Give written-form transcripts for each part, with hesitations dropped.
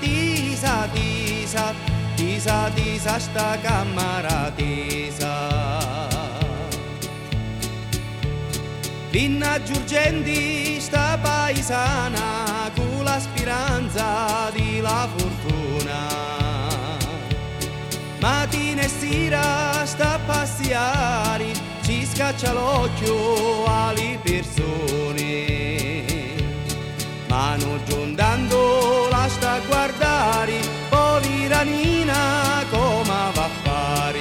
tisa, tisa, tisa, tisa sta camera tisa. Vinna Giurgenti sta paesana con la speranza di la fortuna. Mattina e sera sta a passiare, ci scaccia l'occhio alle persone. Ma non giondando la sta a guardare, povera Nina come va a fare.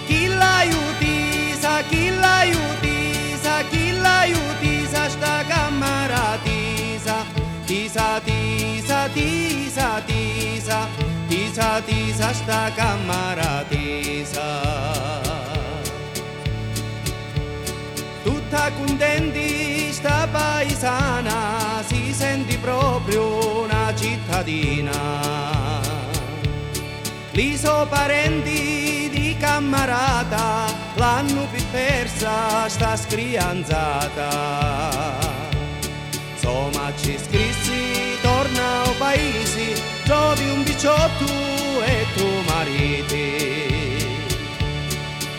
Chi l'aiutisa, chi l'aiutisa, chi l'aiutisa sta camera tisa, tisa, tisa, tisa, tisa, tisa, tisa sta camera tisa. Tutta contenti sta paesana, si sente proprio una cittadina. Li so parenti di camarata, l'hanno più persa sta scrianzata. Insomma ci scrissi, torna al paese, trovi un biciotto e tuo marito.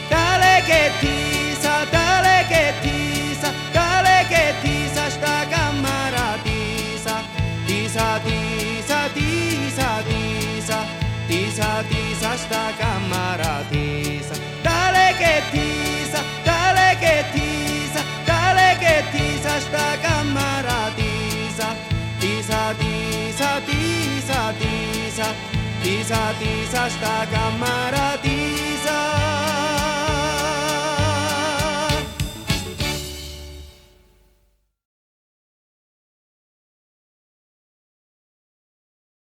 Tale che tisa, tale che tisa, tale che tisa sta camera tisa, tisa, tisa, tisa, tisa, tisa, tisa sta camera tisa. Tale che tisa, tale che tisa, tale che tisa sta camera tisa, tisa, tisa, tisa, tisa, tisa, tisa sta camera tisa.